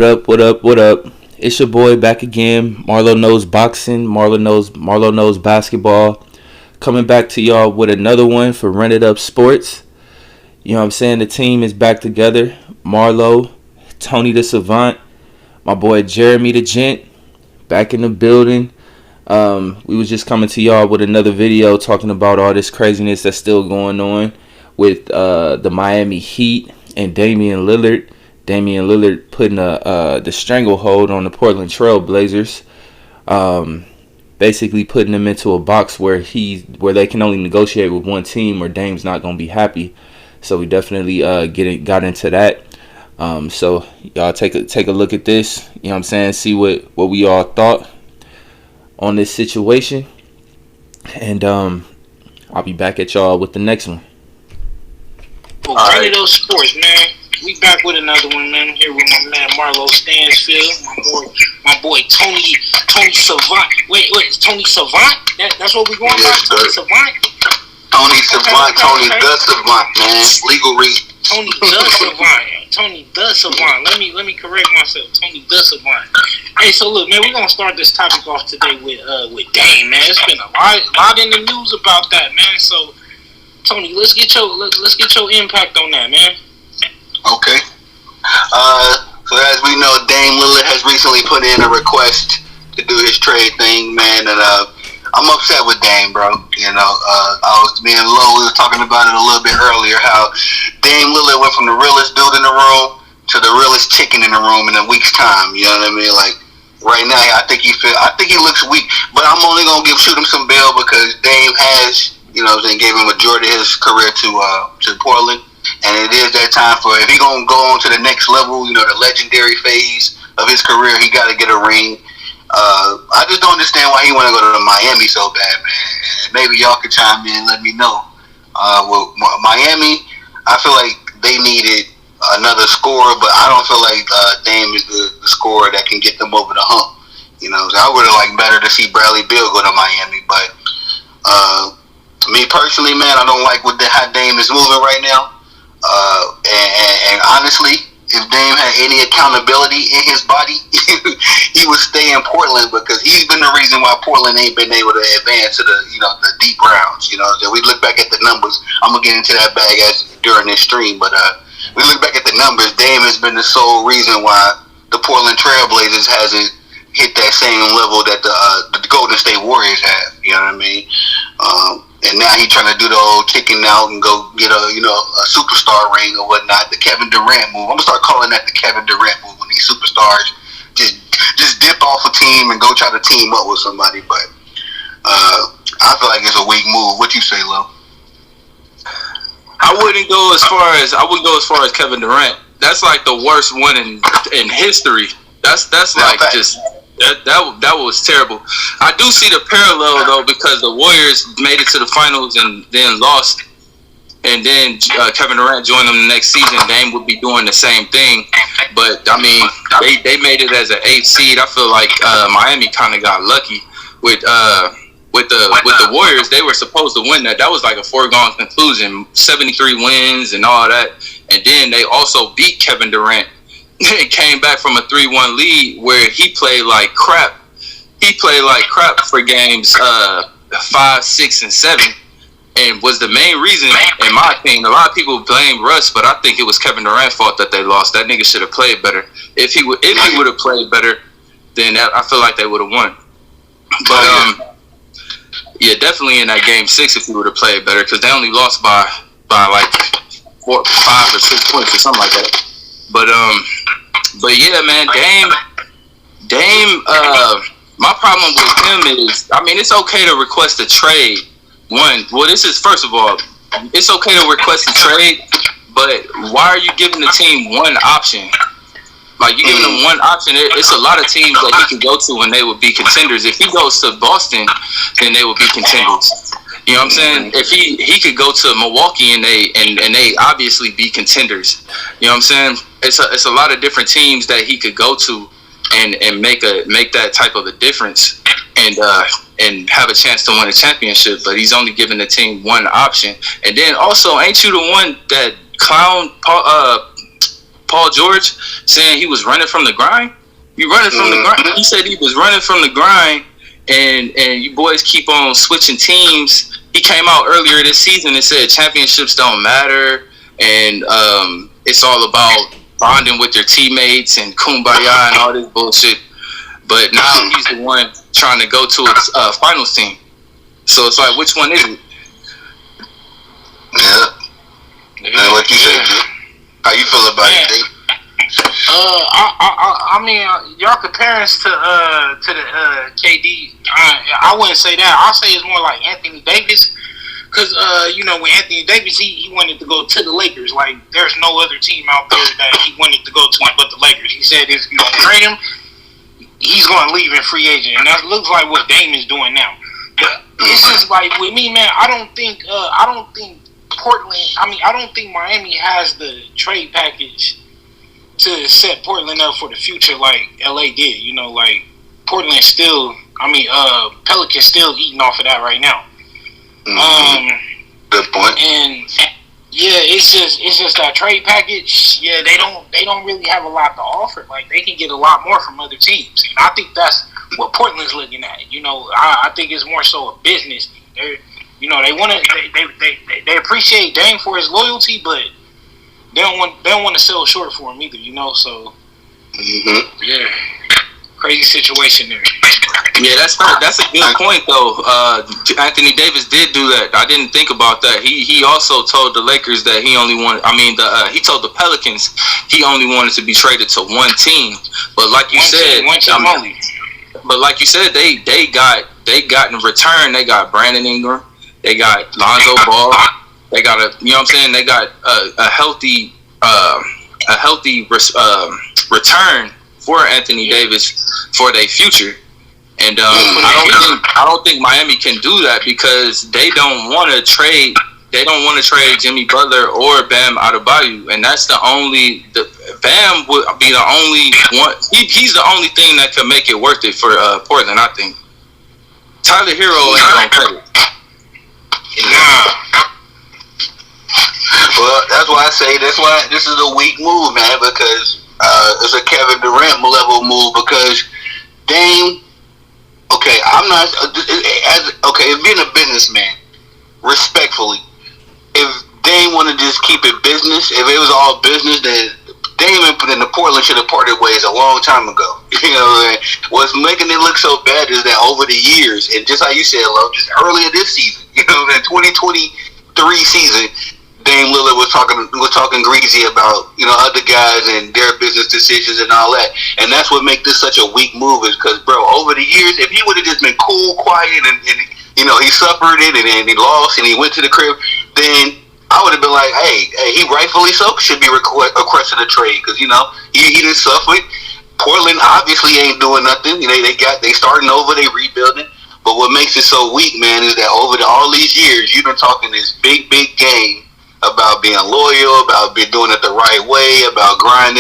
What up? What up? What up? It's your boy back again. Marlo knows boxing. Marlo knows basketball. Coming back to y'all with another one for Rented Up Sports. You know what I'm saying? The team is back together. Marlo, Tony the Savant, my boy Jeremy the Gent, back in the building. We was just coming to y'all with another video talking about all this craziness that's still going on with the Miami Heat and Damian Lillard. Damian Lillard putting the stranglehold on the Portland Trail Blazers, basically putting them into a box where they can only negotiate with one team, or Dame's not gonna be happy. So we definitely got into that. So y'all take a look at this. You know what I'm saying? See what we all thought on this situation, and I'll be back at y'all with the next one. Well, right. Those sports, man. We back with another one, man. I'm here with my man Marlo Stansfield, my boy Tony Savant. Wait, Tony Savant? That's what we going by? Tony Savant? Tony Savant, Tony the Savant, man. Legal reason. Tony the Savant. Let me correct myself. Tony the Savant. Hey, so look, man, we're gonna start this topic off today with Dame, man. It's been a lot in the news about that, man. So, Tony, let's get your impact on that, man. Okay. So as we know, Dame Lillard has recently put in a request to do his trade thing, man, and I'm upset with Dame, bro. You know, me and Lo, we were talking about it a little bit earlier, how Dame Lillard went from the realest dude in the room to the realest chicken in the room in a week's time. You know what I mean? Like, right now, I think he looks weak, but I'm only gonna shoot him some bail because Dame has, you know, they gave him a majority of his career to Portland. And it is that time for, if he gonna go on to the next level, you know, the legendary phase of his career, he got to get a ring. I just don't understand why he want to go to Miami so bad, man. Maybe y'all could chime in and let me know. Well, Miami, I feel like they needed another scorer, but I don't feel like Dame is the scorer that can get them over the hump. You know, so I would have liked better to see Bradley Beal go to Miami, but me personally, man, I don't like how Dame is moving right now. And honestly, if Dame had any accountability in his body, he would stay in Portland, because he's been the reason why Portland ain't been able to advance to the deep rounds. You know, so we look back at the numbers. I'm gonna get into that bag during this stream, but we look back at the numbers. Dame has been the sole reason why the Portland Trail Blazers hasn't hit that same level that the Golden State Warriors have. You know what I mean? And now he's trying to do the old chicken out and go get a superstar ring or whatnot. The Kevin Durant move. I'm gonna start calling that the Kevin Durant move, when these superstars just dip off a team and go try to team up with somebody. But I feel like it's a weak move. What you say, Lo? I wouldn't go as far as Kevin Durant. That's like the worst one in history. That's like just. That was terrible. I do see the parallel though, because the Warriors made it to the finals and then lost, and then Kevin Durant joined them the next season. Dame would be doing the same thing, but I mean they made it as an 8th seed. I feel like Miami kind of got lucky with the Warriors. They were supposed to win that. That was like a foregone conclusion. 73 wins and all that, and then they also beat Kevin Durant. It came back from a 3-1 lead where he played like crap. He played like crap for games 5, 6, and 7, and was the main reason, in my opinion. A lot of people blame Russ, but I think it was Kevin Durant's fault that they lost. That nigga should have played better. If he would have played better, then I feel like they would have won. But yeah, definitely in that game 6, if he would have played better, because they only lost by like 5 or 6 points or something like that. But yeah, man, Dame. My problem with him is, I mean, it's okay to request a trade. This is, first of all, it's okay to request a trade, but why are you giving the team one option? Like, you giving them one option. It's a lot of teams that he could go to and they would be contenders. If he goes to Boston, then they would be contenders. You know what I'm saying? If he could go to Milwaukee and they obviously be contenders. You know what I'm saying? It's a lot of different teams that he could go to and make that type of a difference and have a chance to win a championship. But he's only giving the team one option. And then also, ain't you the one that clown Paul George saying he was running from the grind? You running from the grind? He said he was running from the grind, and you boys keep on switching teams. He came out earlier this season and said championships don't matter, and it's all about bonding with your teammates and kumbaya and all this bullshit. But now he's the one trying to go to a finals team. So it's like, which one is it? Yeah. What you say, Drew? How you feel about it, Dave? I mean, y'all comparing us to the KD. I wouldn't say that. I'll say it's more like Anthony Davis, because when Anthony Davis he wanted to go to the Lakers. Like, there's no other team out there that he wanted to go to but the Lakers. He said if you don't trade him, he's going to leave in free agent, and that looks like what Dame is doing now. But it's just like with me, man. I don't think Portland. I don't think Miami has the trade package to set Portland up for the future like LA did. Like Portland still. Pelicans still eating off of that right now. Good point. And yeah, it's just that trade package. Yeah, they don't really have a lot to offer. Like, they can get a lot more from other teams, and I think that's what Portland's looking at. I think it's more so a business. They want to they appreciate Dame for his loyalty, but they don't want to sell short for him either. So yeah, crazy situation there. Yeah, that's a good point though. Anthony Davis did do that. I didn't think about that. He also told the Lakers that he only wanted. He told the Pelicans he only wanted to be traded to one team. But like you said, one team only. But like you said, they got in return. They got Brandon Ingram. They got Lonzo Ball. They got They got a healthy return for Anthony Davis for their future. And I don't think Miami can do that because they don't want to trade. They don't want to trade Jimmy Butler or Bam Adebayo, and that's Bam would be the only one. He's the only thing that could make it worth it for Portland, I think. Tyler Hero ain't gonna cut it. Well, that's why I say this is a weak move, man, because it's a Kevin Durant level move because Dame. Okay, if being a businessman, respectfully, if Dame wanted to just keep it business, if it was all business, then Dame and the Portland should have parted ways a long time ago. What's making it look so bad is that over the years, and just like you said, Lo, just earlier this season, the 2023 season, Dame Lillard was talking greasy about other guys and their business decisions and all that, and that's what makes this such a weak move. Is because, bro, over the years, if he would have just been cool, quiet, and he suffered it and he lost and he went to the crib, then I would have been like, hey, he rightfully so should be requesting a trade because he didn't suffer it. Portland obviously ain't doing nothing. They starting over, they rebuilding. But what makes it so weak, man, is that over all these years, you've been talking this big game about being loyal, about doing it the right way, about grinding,